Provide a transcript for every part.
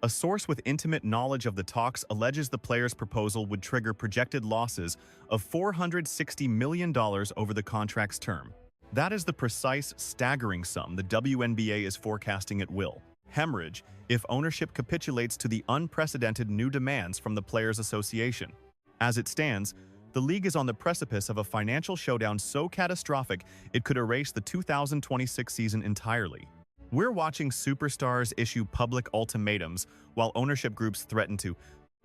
A source with intimate knowledge of the talks alleges the players' proposal would trigger projected losses of $460 million over the contract's term. That is the precise, staggering sum the WNBA is forecasting it will hemorrhage if ownership capitulates to the unprecedented new demands from the Players Association. As it stands, the league is on the precipice of a financial showdown so catastrophic it could erase the 2026 season entirely. We're watching superstars issue public ultimatums while ownership groups threaten to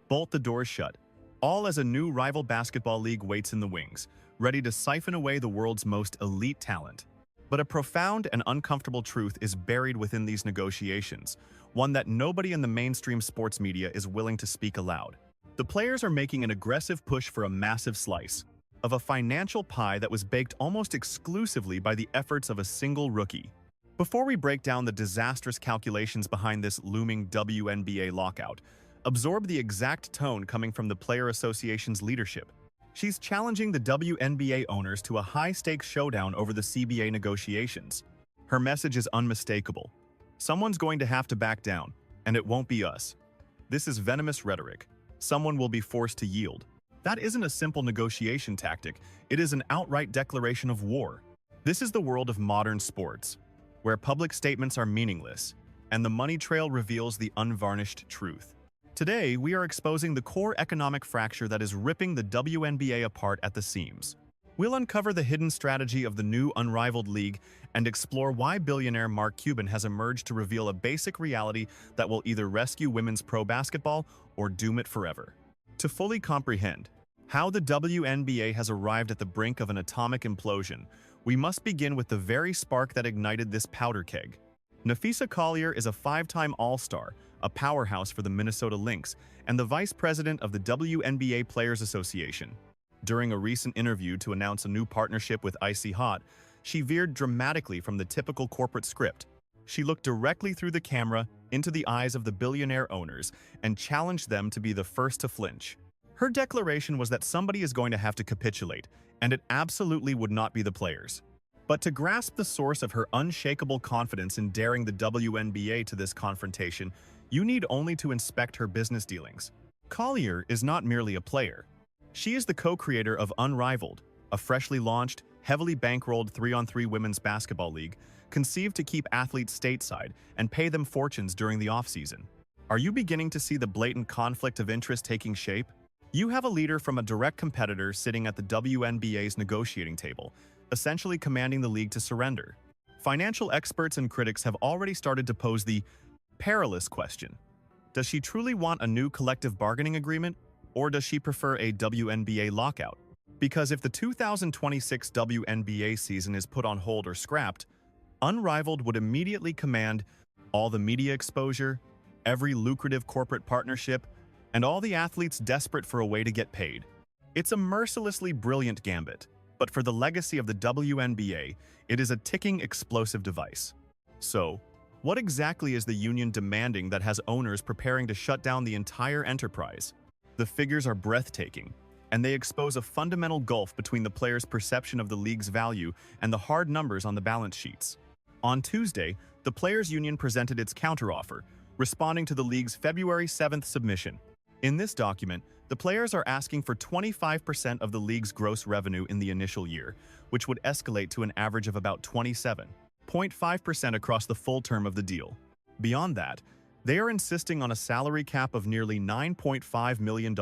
bolt the doors shut, all as a new rival basketball league waits in the wings, ready to siphon away the world's most elite talent. But a profound and uncomfortable truth is buried within these negotiations, one that nobody in the mainstream sports media is willing to speak aloud. The players are making an aggressive push for a massive slice of a financial pie that was baked almost exclusively by the efforts of a single rookie. Before we break down the disastrous calculations behind this looming WNBA lockout, absorb the exact tone coming from the Player Association's leadership. She's challenging the WNBA owners to a high-stakes showdown over the CBA negotiations. Her message is unmistakable. Someone's going to have to back down, and it won't be us. This is venomous rhetoric. Someone will be forced to yield. That isn't a simple negotiation tactic, it is an outright declaration of war. This is the world of modern sports, where public statements are meaningless, and the money trail reveals the unvarnished truth. Today, we are exposing the core economic fracture that is ripping the WNBA apart at the seams. We'll uncover the hidden strategy of the new unrivaled league and explore why billionaire Mark Cuban has emerged to reveal a basic reality that will either rescue women's pro basketball or doom it forever. To fully comprehend how the WNBA has arrived at the brink of an atomic implosion, we must begin with the very spark that ignited this powder keg. Napheesa Collier is a five-time All-Star, a powerhouse for the Minnesota Lynx, and the vice president of the WNBA Players Association. During a recent interview to announce a new partnership with Icy Hot, she veered dramatically from the typical corporate script. She looked directly through the camera into the eyes of the billionaire owners and challenged them to be the first to flinch. Her declaration was that somebody is going to have to capitulate, and it absolutely would not be the players. But to grasp the source of her unshakable confidence in daring the WNBA to this confrontation, you need only to inspect her business dealings. Collier is not merely a player. She is the co-creator of Unrivaled, a freshly launched, heavily bankrolled 3-on-3 women's basketball league conceived to keep athletes stateside and pay them fortunes during the off-season. Are you beginning to see the blatant conflict of interest taking shape? You have a leader from a direct competitor sitting at the WNBA's negotiating table, essentially commanding the league to surrender. Financial experts and critics have already started to pose the perilous question. Does she truly want a new collective bargaining agreement, or does she prefer a WNBA lockout? Because if the 2026 WNBA season is put on hold or scrapped, Unrivaled would immediately command all the media exposure, every lucrative corporate partnership, and all the athletes desperate for a way to get paid. It's a mercilessly brilliant gambit, but for the legacy of the WNBA, it is a ticking explosive device. So, what exactly is the union demanding that has owners preparing to shut down the entire enterprise? The figures are breathtaking, and they expose a fundamental gulf between the players' perception of the league's value and the hard numbers on the balance sheets. On Tuesday, the Players' Union presented its counteroffer, responding to the league's February 7th submission. In this document, the players are asking for 25% of the league's gross revenue in the initial year, which would escalate to an average of about 27.5% across the full term of the deal. Beyond that, they are insisting on a salary cap of nearly $9.5 million,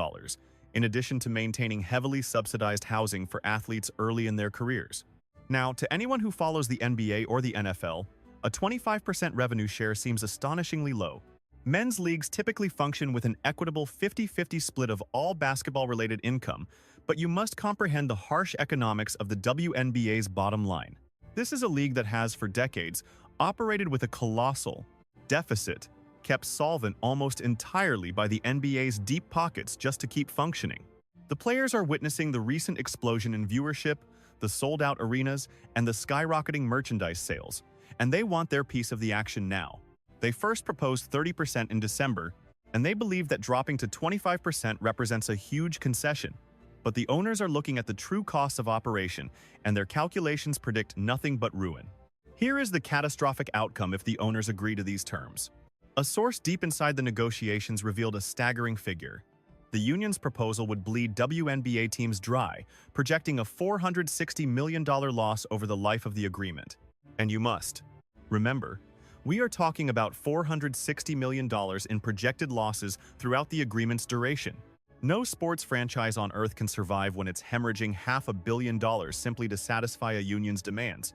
in addition to maintaining heavily subsidized housing for athletes early in their careers. Now, to anyone who follows the NBA or the NFL, a 25% revenue share seems astonishingly low. Men's leagues typically function with an equitable 50-50 split of all basketball-related income, but you must comprehend the harsh economics of the WNBA's bottom line. This is a league that has, for decades, operated with a colossal deficit, kept solvent almost entirely by the NBA's deep pockets just to keep functioning. The players are witnessing the recent explosion in viewership, the sold-out arenas, and the skyrocketing merchandise sales, and they want their piece of the action now. They first proposed 30% in December, and they believe that dropping to 25% represents a huge concession. But the owners are looking at the true costs of operation, and their calculations predict nothing but ruin. Here is the catastrophic outcome if the owners agree to these terms. A source deep inside the negotiations revealed a staggering figure. The union's proposal would bleed WNBA teams dry, projecting a $460 million loss over the life of the agreement. And you must remember, we are talking about $460 million in projected losses throughout the agreement's duration. No sports franchise on earth can survive when it's hemorrhaging $500 million simply to satisfy a union's demands.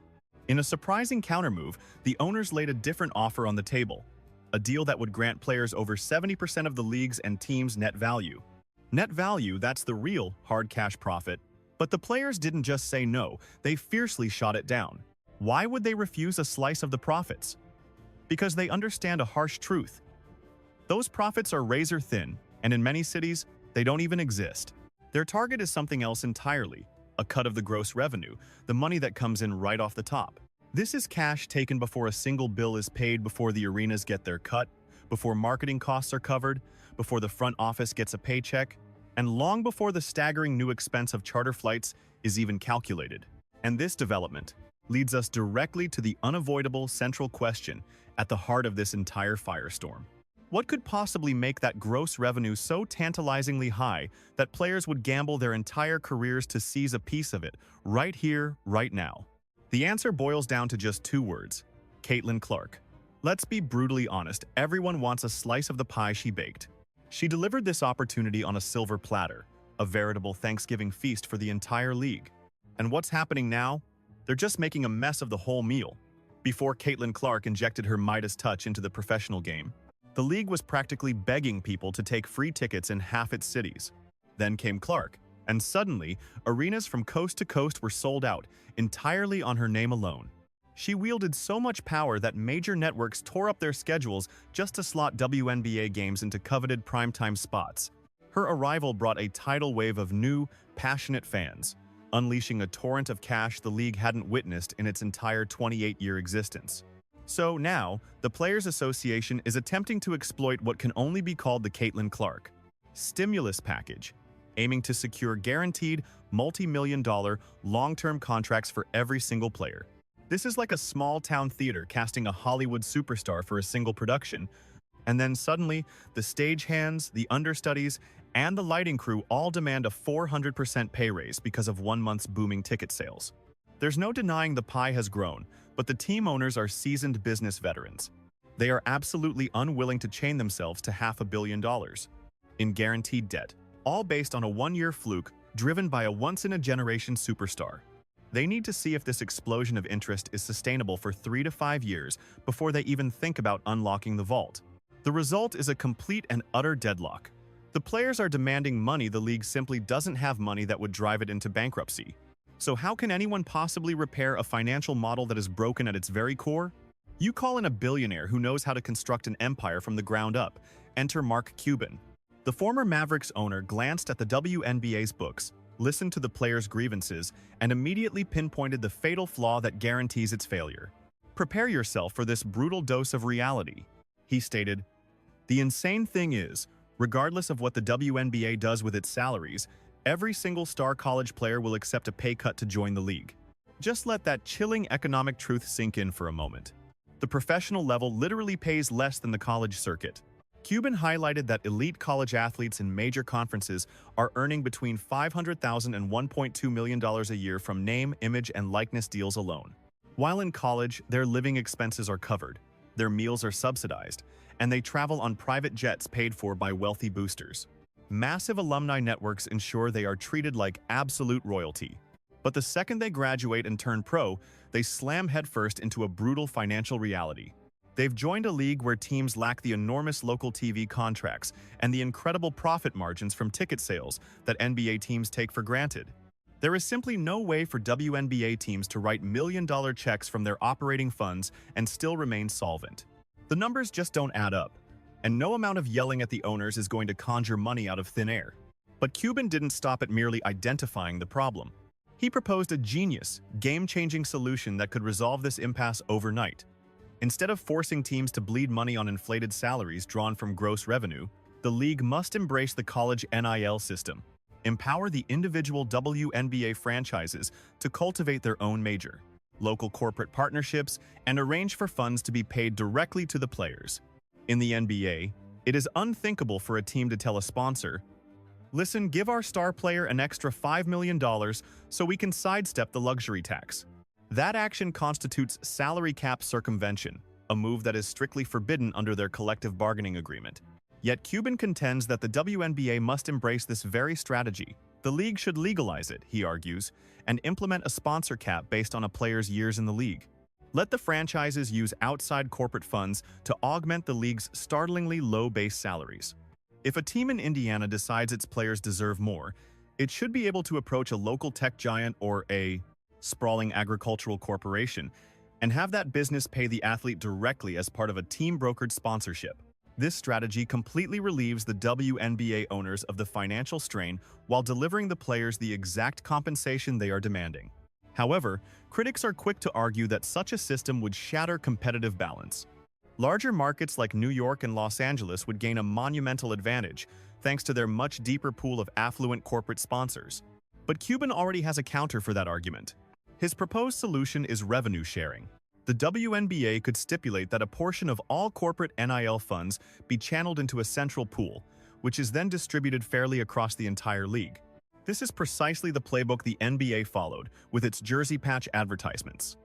In a surprising countermove, the owners laid a different offer on the table. A deal that would grant players over 70% of the league's and team's net value. Net value, that's the real hard cash profit. But the players didn't just say no, they fiercely shot it down. Why would they refuse a slice of the profits? Because they understand a harsh truth. Those profits are razor thin, and in many cities, they don't even exist. Their target is something else entirely, a cut of the gross revenue, the money that comes in right off the top. This is cash taken before a single bill is paid, before the arenas get their cut, before marketing costs are covered, before the front office gets a paycheck, and long before the staggering new expense of charter flights is even calculated. And this development leads us directly to the unavoidable central question at the heart of this entire firestorm. What could possibly make that gross revenue so tantalizingly high that players would gamble their entire careers to seize a piece of it right here, right now? The answer boils down to just two words: Caitlin Clark. Let's be brutally honest, everyone wants a slice of the pie she baked. She delivered this opportunity on a silver platter, a veritable Thanksgiving feast for the entire league. And what's happening now? They're just making a mess of the whole meal. Before Caitlin Clark injected her Midas touch into the professional game, the league was practically begging people to take free tickets in half its cities. Then came Clark, and suddenly, arenas from coast to coast were sold out, entirely on her name alone. She wielded so much power that major networks tore up their schedules just to slot WNBA games into coveted primetime spots. Her arrival brought a tidal wave of new, passionate fans, unleashing a torrent of cash the league hadn't witnessed in its entire 28-year existence. So now, the Players Association is attempting to exploit what can only be called the Caitlin Clark stimulus package, aiming to secure guaranteed multi-million-dollar long-term contracts for every single player. This is like a small-town theater casting a Hollywood superstar for a single production, and then suddenly, the stagehands, the understudies, and the lighting crew all demand a 400% pay raise because of 1 month's booming ticket sales. There's no denying the pie has grown, but the team owners are seasoned business veterans. They are absolutely unwilling to chain themselves to $500 million in guaranteed debt, all based on a one-year fluke driven by a once-in-a-generation superstar. They need to see if this explosion of interest is sustainable for 3 to 5 years before they even think about unlocking the vault. The result is a complete and utter deadlock. The players are demanding money the league simply doesn't have money that would drive it into bankruptcy. So how can anyone possibly repair a financial model that is broken at its very core? You call in a billionaire who knows how to construct an empire from the ground up. Enter Mark Cuban. The former Mavericks owner glanced at the WNBA's books, listened to the players' grievances, and immediately pinpointed the fatal flaw that guarantees its failure. Prepare yourself for this brutal dose of reality. He stated, "The insane thing is, regardless of what the WNBA does with its salaries, every single star college player will accept a pay cut to join the league." Just let that chilling economic truth sink in for a moment. The professional level literally pays less than the college circuit. Cuban highlighted that elite college athletes in major conferences are earning between $500,000 and $1.2 million a year from name, image, and likeness deals alone. While in college, their living expenses are covered, their meals are subsidized, and they travel on private jets paid for by wealthy boosters. Massive alumni networks ensure they are treated like absolute royalty. But the second they graduate and turn pro, they slam headfirst into a brutal financial reality. They've joined a league where teams lack the enormous local TV contracts and the incredible profit margins from ticket sales that NBA teams take for granted. There is simply no way for WNBA teams to write million-dollar checks from their operating funds and still remain solvent. The numbers just don't add up, and no amount of yelling at the owners is going to conjure money out of thin air. But Cuban didn't stop at merely identifying the problem. He proposed a genius, game-changing solution that could resolve this impasse overnight. Instead of forcing teams to bleed money on inflated salaries drawn from gross revenue, the league must embrace the college NIL system, empower the individual WNBA franchises to cultivate their own major, local corporate partnerships, and arrange for funds to be paid directly to the players. In the NBA, it is unthinkable for a team to tell a sponsor, "Listen, give our star player an extra $5 million so we can sidestep the luxury tax." That action constitutes salary cap circumvention, a move that is strictly forbidden under their collective bargaining agreement. Yet Cuban contends that the WNBA must embrace this very strategy. The league should legalize it, he argues, and implement a sponsor cap based on a player's years in the league. Let the franchises use outside corporate funds to augment the league's startlingly low base salaries. If a team in Indiana decides its players deserve more, it should be able to approach a local tech giant or a sprawling agricultural corporation and have that business pay the athlete directly as part of a team-brokered sponsorship. This strategy completely relieves the WNBA owners of the financial strain while delivering the players the exact compensation they are demanding. However, critics are quick to argue that such a system would shatter competitive balance. Larger markets like New York and Los Angeles would gain a monumental advantage thanks to their much deeper pool of affluent corporate sponsors. But Cuban already has a counter for that argument. His proposed solution is revenue sharing. The WNBA could stipulate that a portion of all corporate NIL funds be channeled into a central pool, which is then distributed fairly across the entire league. This is precisely the playbook the NBA followed with its jersey patch advertisements.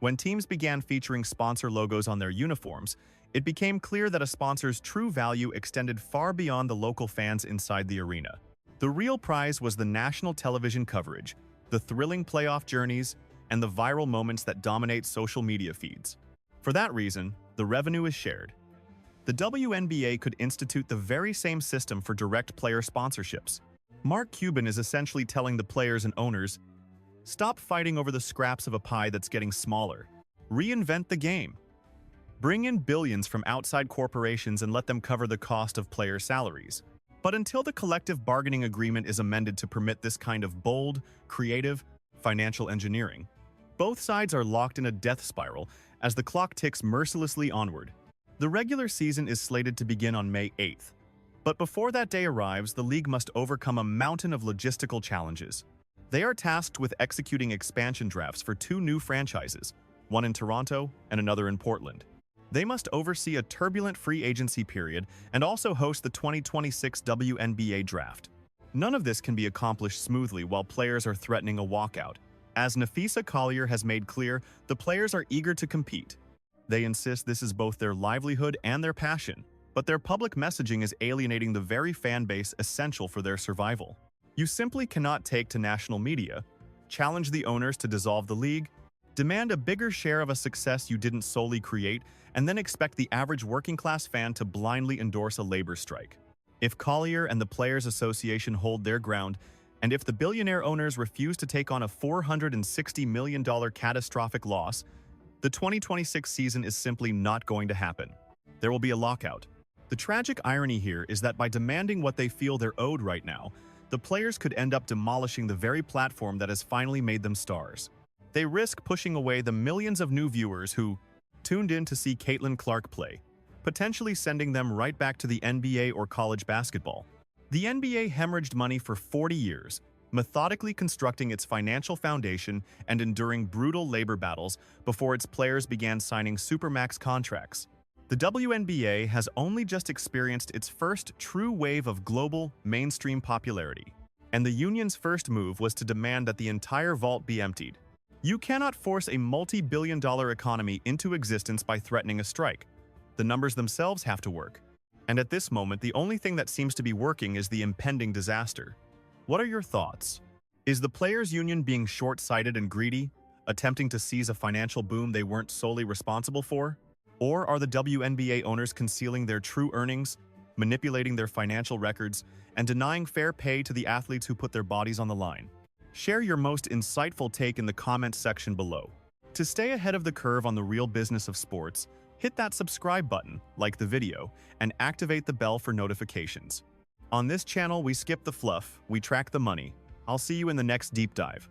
When teams began featuring sponsor logos on their uniforms, it became clear that a sponsor's true value extended far beyond the local fans inside the arena. The real prize was the national television coverage, the thrilling playoff journeys, and the viral moments that dominate social media feeds. For that reason, the revenue is shared. The WNBA could institute the very same system for direct player sponsorships. Mark Cuban is essentially telling the players and owners, "Stop fighting over the scraps of a pie that's getting smaller. Reinvent the game. Bring in billions from outside corporations and let them cover the cost of player salaries." But until the collective bargaining agreement is amended to permit this kind of bold, creative, financial engineering, both sides are locked in a death spiral as the clock ticks mercilessly onward. The regular season is slated to begin on May 8th. But before that day arrives, the league must overcome a mountain of logistical challenges. They are tasked with executing expansion drafts for 2 new franchises, one in Toronto and another in Portland. They must oversee a turbulent free agency period and also host the 2026 WNBA draft. None of this can be accomplished smoothly while players are threatening a walkout. As Nafisa Collier has made clear, the players are eager to compete. They insist this is both their livelihood and their passion, but their public messaging is alienating the very fan base essential for their survival. You simply cannot take to national media, challenge the owners to dissolve the league, demand a bigger share of a success you didn't solely create, and then expect the average working-class fan to blindly endorse a labor strike. If Collier and the Players Association hold their ground, and if the billionaire owners refuse to take on a $460 million catastrophic loss, the 2026 season is simply not going to happen. There will be a lockout. The tragic irony here is that by demanding what they feel they're owed right now, the players could end up demolishing the very platform that has finally made them stars. They risk pushing away the millions of new viewers who tuned in to see Caitlin Clark play, potentially sending them right back to the NBA or college basketball. The NBA hemorrhaged money for 40 years, methodically constructing its financial foundation and enduring brutal labor battles before its players began signing supermax contracts. The WNBA has only just experienced its first true wave of global, mainstream popularity, and the union's first move was to demand that the entire vault be emptied. You cannot force a multi-billion-dollar economy into existence by threatening a strike. The numbers themselves have to work. And at this moment, the only thing that seems to be working is the impending disaster. What are your thoughts? Is the players' union being short-sighted and greedy, attempting to seize a financial boom they weren't solely responsible for? Or are the WNBA owners concealing their true earnings, manipulating their financial records, and denying fair pay to the athletes who put their bodies on the line? Share your most insightful take in the comments section below. To stay ahead of the curve on the real business of sports, hit that subscribe button, like the video, and activate the bell for notifications. On this channel, we skip the fluff, we track the money. I'll see you in the next deep dive.